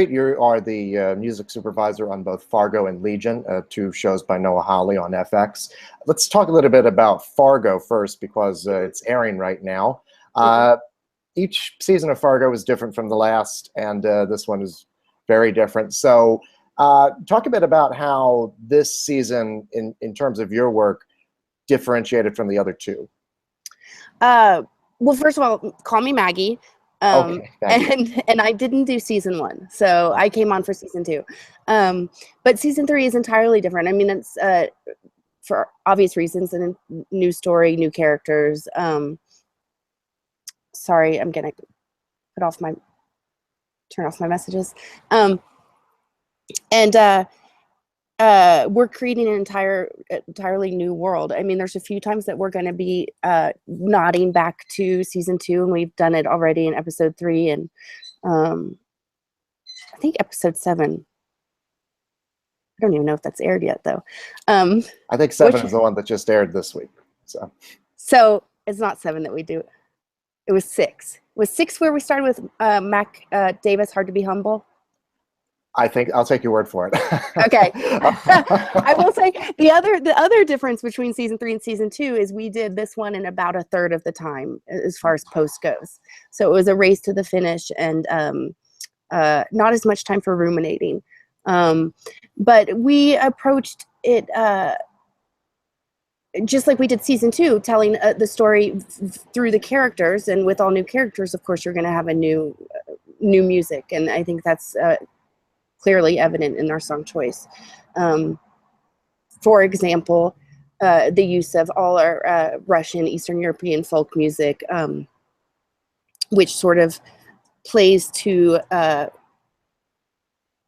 You are the music supervisor on both Fargo and Legion, two shows by Noah Hawley on FX. Let's talk a little bit about Fargo first because it's airing right now. Each season of Fargo is different from the last, and this one is very different. So talk a bit about how this season, in terms of your work, differentiated from the other two. Well, first of all, call me Maggie. Okay, and I didn't do season 1, so I came on for season 2. But season 3 is entirely different. I mean, it's for obvious reasons, and a new story, new characters. Sorry, I'm gonna turn off my messages. We're creating an entirely new world. I mean, there's a few times that we're going to be nodding back to season 2, and we've done it already in episode 3 and I think episode 7. I don't even know if that's aired yet, though. I think 7 is the one that just aired this week. So it's not 7 that we do. It was 6. It was 6 where we started with Mac Davis, Hard to Be Humble. I think I'll take your word for it. Okay. I will say the other difference between season 3 and season 2 is we did this one in about 1/3 of the time as far as post goes. So it was a race to the finish and not as much time for ruminating. But we approached it just like we did season 2, telling the story through the characters, and with all new characters, of course, you're going to have a new music, and I think that's clearly evident in our song choice. For example, the use of all our Russian, Eastern European folk music, which sort of plays to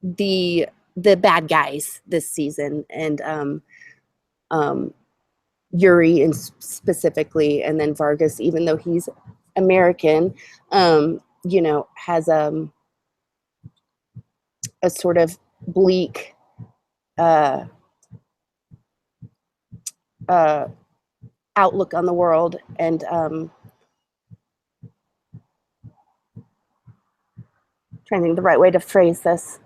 the bad guys this season, and Yuri and specifically, and then Vargas, even though he's American, you know, has a sort of bleak outlook on the world, and trying to think the right way to phrase this.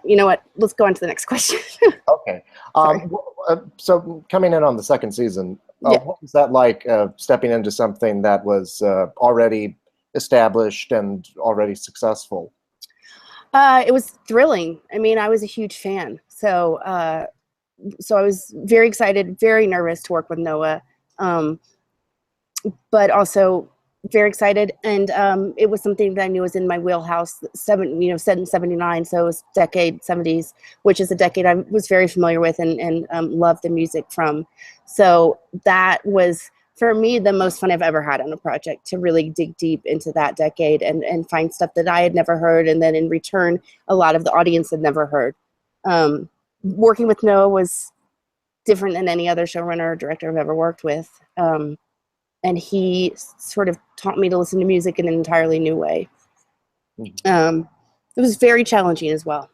You know what? Let's go on to the next question. Okay. So coming in on the second season, Yeah. what was that like, stepping into something that was already established and already successful? It was thrilling. I mean, I was a huge fan. So I was very excited, very nervous to work with Noah, but also very excited. And it was something that I knew was in my wheelhouse, set in 79. So it was decade 70s, which is a decade I was very familiar with and loved the music from. So that was, for me, the most fun I've ever had on a project, to really dig deep into that decade and find stuff that I had never heard. And then in return, a lot of the audience had never heard. Working with Noah was different than any other showrunner or director I've ever worked with. And he sort of taught me to listen to music in an entirely new way. It was very challenging as well.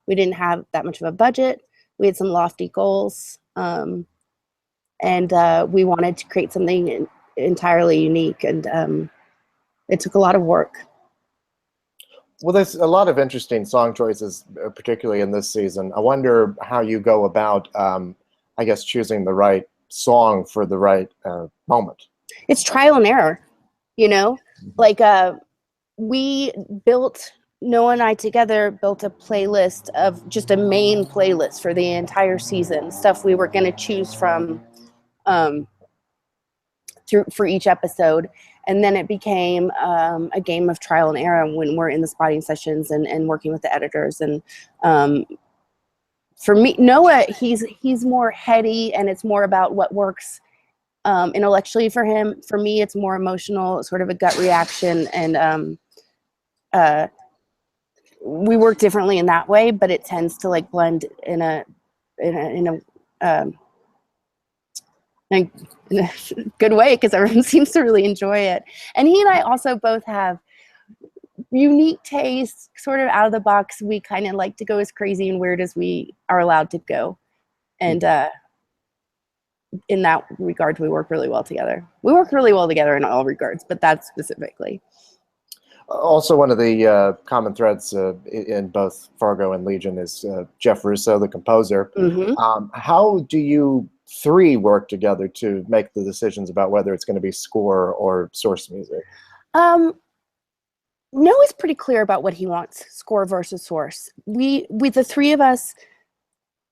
We didn't have that much of a budget. We had some lofty goals. And we wanted to create something entirely unique. And it took a lot of work. Well, there's a lot of interesting song choices, particularly in this season. I wonder how you go about, I guess, choosing the right song for the right moment. It's trial and error, you know, like Noah and I together built a playlist of just a main playlist for the entire season, stuff we were going to choose from for each episode. And then it became a game of trial and error when we're in the spotting sessions and working with the editors. And for me, Noah, he's more heady, and it's more about what works intellectually for him. For me, it's more emotional, sort of a gut reaction, and we work differently in that way, but it tends to like blend in a good way, because everyone seems to really enjoy it. And he and I also both have unique tastes, sort of out of the box. We kind of like to go as crazy and weird as we are allowed to go, and in that regard, we work really well together. We work really well together in all regards, but that specifically. Also, one of the common threads in both Fargo and Legion is Jeff Russo, the composer. How do you three work together to make the decisions about whether it's going to be score or source music? Noah's pretty clear about what he wants, score versus source. We the three of us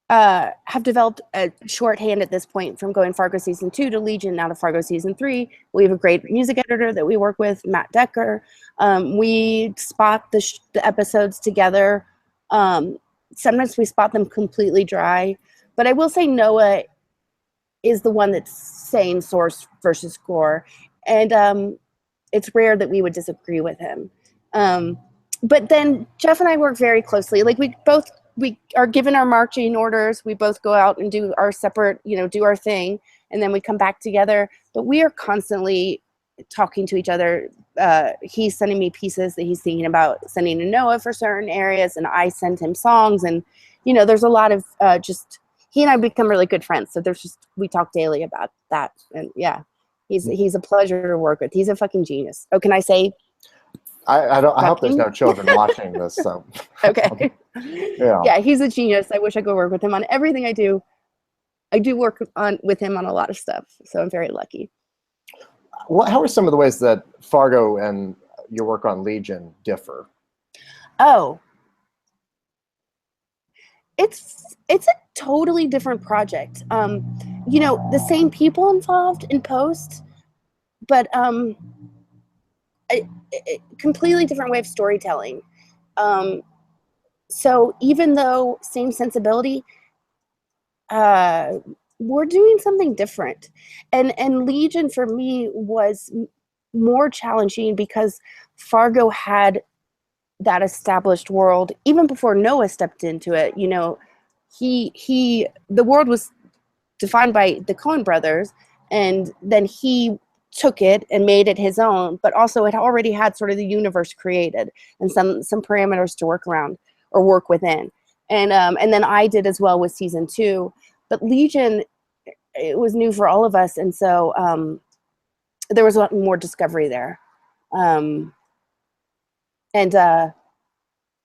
have developed a shorthand at this point from going Fargo season 2 to Legion, now to Fargo season 3. We have a great music editor that we work with, Matt Decker. We spot the episodes together. Sometimes we spot them completely dry, but I will say Noah is the one that's saying source versus score, and it's rare that we would disagree with him. But then Jeff and I work very closely. Like we are given our marching orders. We both go out and do our separate, do our thing, and then we come back together. But we are constantly talking to each other. He's sending me pieces that he's thinking about sending to Noah for certain areas, and I send him songs. And there's a lot of just he and I become really good friends. So we talk daily about that. And yeah, he's a pleasure to work with. He's a fucking genius. Oh, can I say? I hope there's no children watching this. So okay. Yeah, he's a genius. I wish I could work with him on everything I do. I do work with him on a lot of stuff, so I'm very lucky. How are some of the ways that Fargo and your work on Legion differ? Oh, it's a totally different project. The same people involved in post, but a completely different way of storytelling. So even though same sensibility, we're doing something different. And Legion for me was more challenging because Fargo had that established world even before Noah stepped into it. The world was defined by the Coen brothers, and then he took it and made it his own, but also it already had sort of the universe created and some parameters to work around or work within. And then I did as well with season 2. But Legion, it was new for all of us, and so there was a lot more discovery there. It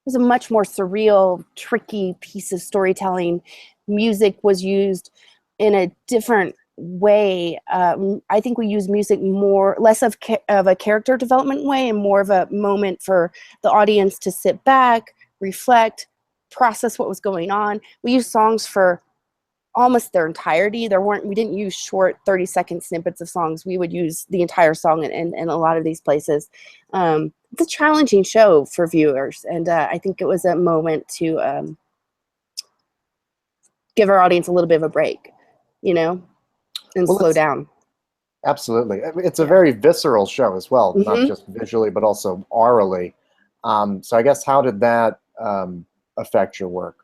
was a much more surreal, tricky piece of storytelling. Music was used in a different way. I think we use music less of a character development way and more of a moment for the audience to sit back, reflect, process what was going on. We use songs for almost their entirety. We didn't use short 30-second snippets of songs. We would use the entire song in a lot of these places. It's a challenging show for viewers, and I think it was a moment to give our audience a little bit of a break, and slow down. Absolutely. It's a very visceral show as well, not just visually, but also orally. So I guess, how did that affect your work?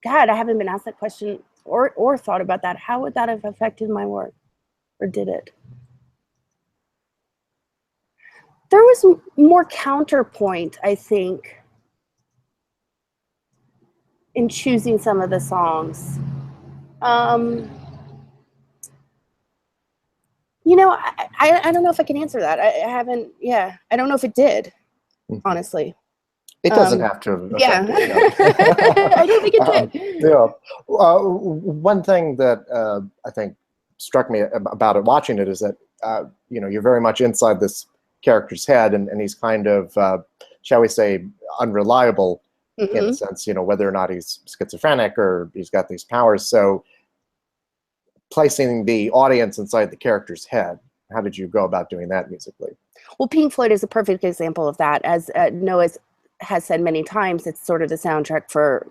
God, I haven't been asked that question or thought about that. How would that have affected my work, or did it? There was more counterpoint, I think, in choosing some of the songs. I don't know if I can answer that. I haven't. Yeah, I don't know if it did. Honestly, it doesn't have to. Yeah, I don't think it did. One thing that I think struck me about it, watching it, is that you're very much inside this character's head, and he's kind of, shall we say, unreliable in a sense. Whether or not he's schizophrenic or he's got these powers. So, placing the audience inside the character's head, how did you go about doing that musically? Well, Pink Floyd is a perfect example of that. As Noah has said many times, it's sort of the soundtrack for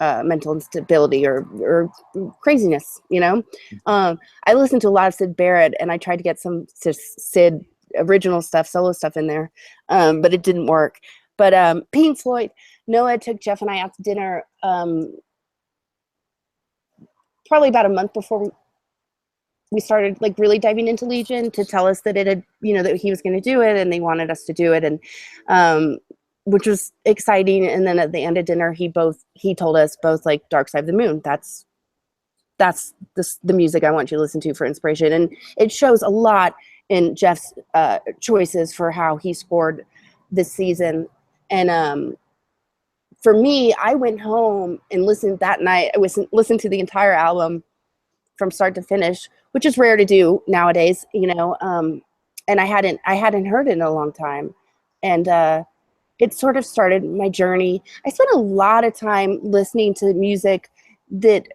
mental instability or craziness. I listened to a lot of Syd Barrett, and I tried to get some Syd original stuff, solo stuff in there, but it didn't work. But Pink Floyd, Noah took Jeff and I out to dinner probably about a month before we started really diving into Legion, to tell us that it had, that he was going to do it, and they wanted us to do it. And which was exciting. And then at the end of dinner, he told us both, like, Dark Side of the Moon, that's the music I want you to listen to for inspiration. And it shows a lot in Jeff's choices for how he scored this season. And for me, I went home and listened that night. I listened to the entire album from start to finish, which is rare to do nowadays, and I hadn't heard it in a long time. And it sort of started my journey. I spent a lot of time listening to music that,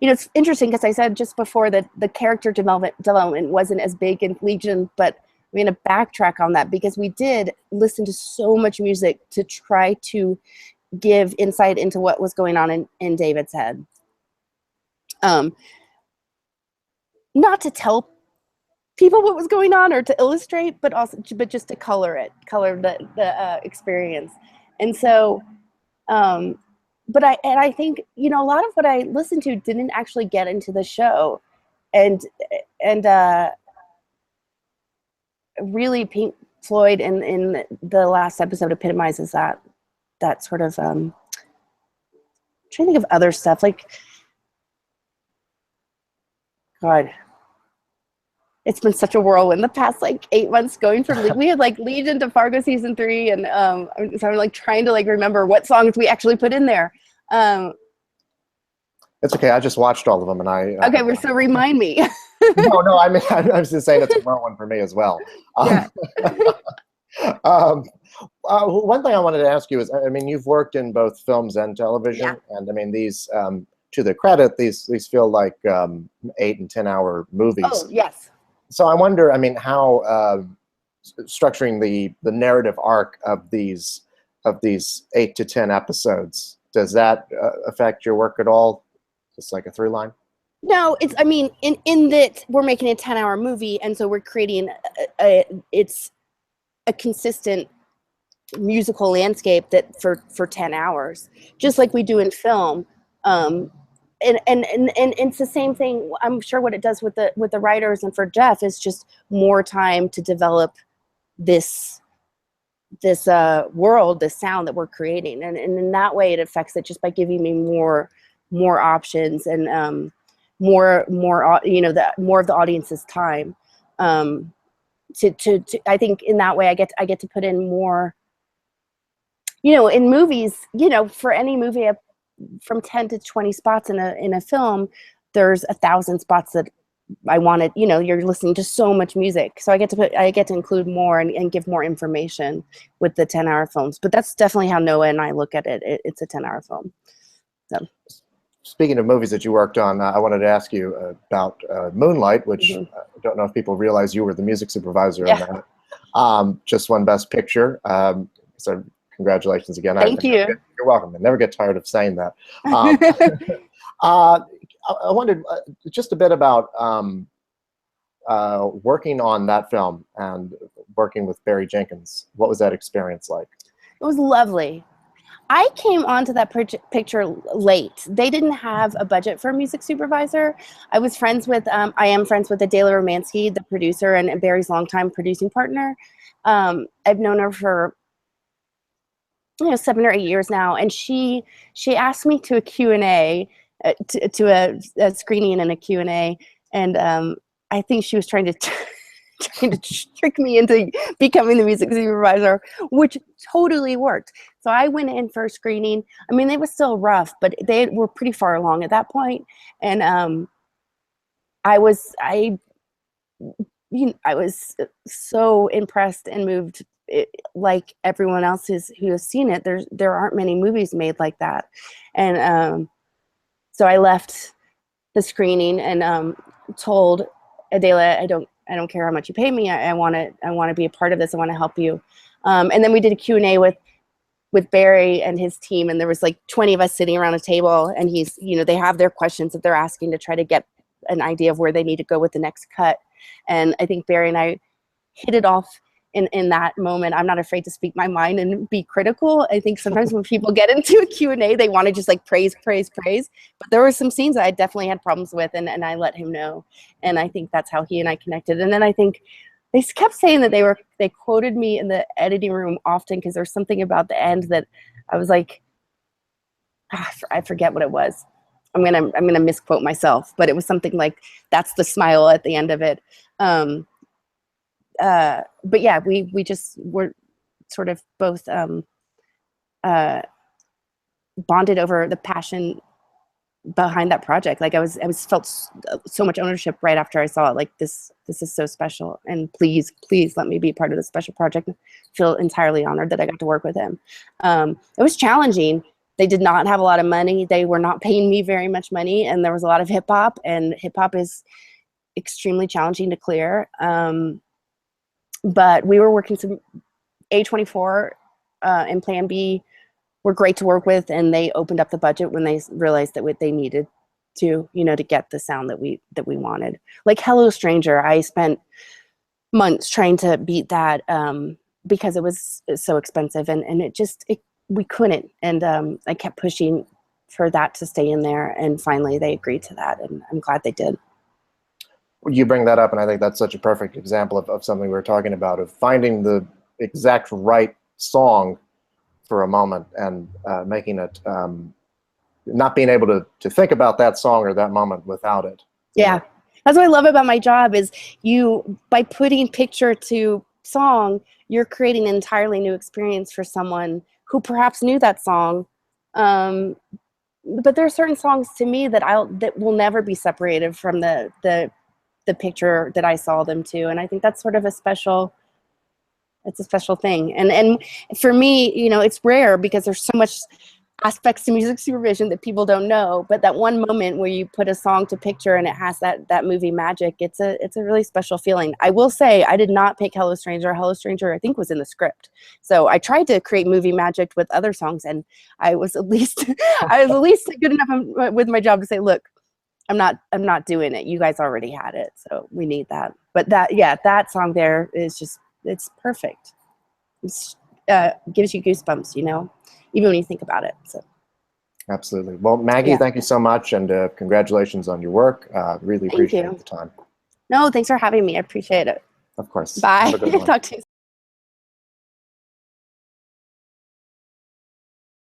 it's interesting because I said just before that the character development wasn't as big in Legion, but I'm going to backtrack on that because we did listen to so much music to try to give insight into what was going on in David's head. Not to tell people what was going on or to illustrate, but just to color the experience. And so, but I think, a lot of what I listened to didn't actually get into the show, and really Pink Floyd in the last episode epitomizes that sort of, I'm trying to think of other stuff, like, God, it's been such a whirlwind the past 8 months going from we had Legion to Fargo season 3, and so I'm trying to remember what songs we actually put in there. It's okay. I just watched all of them, and okay. So remind me. No. I mean, I was just saying it's a whirlwind for me as well. Yeah. One thing I wanted to ask you is, I mean, you've worked in both films and television, yeah. and I mean these. To their credit, these feel like 8 and 10 hour movies. Oh, yes. So I wonder, I mean, how structuring the narrative arc of these 8 to 10 episodes, does that affect your work at all? Just like a through line? No, I mean, in that we're making a 10-hour movie, and so we're creating it's a consistent musical landscape that for 10 hours, just like we do in film. And it's the same thing. I'm sure what it does with the writers and for Jeff is just more time to develop this world, this sound that we're creating, and in that way it affects it just by giving me more options and more more of the audience's time. To I think in that way I get to put in more. In movies, for any movie, from 10 to 20 spots in a film, there's 1,000 spots that I wanted. You're listening to so much music, so I get to include more and give more information with the 10-hour films. But that's definitely how Noah and I look at it. It's a 10-hour film. So, speaking of movies that you worked on, I wanted to ask you about Moonlight, which I don't know if people realize you were the music supervisor on that. Just won Best Picture. So congratulations again. Thank you. You're welcome. I never get tired of saying that. I wondered just a bit about working on that film and working with Barry Jenkins. What was that experience like? It was lovely. I came onto that picture late. They didn't have a budget for a music supervisor. I am friends with Adela Romansky, the producer and Barry's longtime producing partner. I've known her for 7 or 8 years now, and she asked me to a Q&A, to a screening and a Q&A, and I think she was trying to trick me into becoming the music supervisor, which totally worked. So I went in for a screening. I mean, it was still rough, but they were pretty far along at that point, and I was so impressed and moved. Like everyone else who has seen it, there aren't many movies made like that, and so I left the screening and told Adela, I don't care how much you pay me. I want to be a part of this. I want to help you. And then we did a Q&A with Barry and his team, and there was 20 of us sitting around a table, and they have their questions that they're asking to try to get an idea of where they need to go with the next cut. And I think Barry and I hit it off in that moment. I'm not afraid to speak my mind and be critical. I think sometimes when people get into a Q&A, they want to just praise. But there were some scenes that I definitely had problems with, and I let him know. And I think that's how he and I connected. And then I think they kept saying that they quoted me in the editing room often because there's something about the end that I was like, I forget what it was. I'm gonna misquote myself, but it was something like, "That's the smile at the end of it." But yeah, we just were sort of both bonded over the passion behind that project. Like I felt so much ownership right after I saw it. Like this is so special, and please let me be part of this special project. I feel entirely honored that I got to work with him. It was challenging. They did not have a lot of money. They were not paying me very much money, and there was a lot of hip hop, and hip hop is extremely challenging to clear. But we were working some A24 and Plan B were great to work with, and they opened up the budget when they realized that what they needed to, to get the sound that we wanted. Like Hello Stranger, I spent months trying to beat that because it was so expensive, and we couldn't. And I kept pushing for that to stay in there, and finally they agreed to that, and I'm glad they did. You bring that up, and I think that's such a perfect example of something we were talking about, of finding the exact right song for a moment and making it, not being able to think about that song or that moment without it. Yeah, that's what I love about my job is by putting picture to song, you're creating an entirely new experience for someone who perhaps knew that song. But there are certain songs to me that will never be separated from the picture that I saw them to. And I think that's sort of a special thing. And for me, it's rare because there's so much aspects to music supervision that people don't know, but that one moment where you put a song to picture and it has that movie magic, it's a really special feeling. I will say I did not pick Hello Stranger. Hello Stranger I think was in the script. So I tried to create movie magic with other songs, and I was at least good enough with my job to say, look, I'm not doing it. You guys already had it, so we need that. But that song there is it's perfect. It gives you goosebumps, even when you think about it. So. Absolutely. Well, Maggie, thank you so much, and congratulations on your work. Really appreciate the time. No, thanks for having me. I appreciate it. Of course. Bye. Talk to you soon.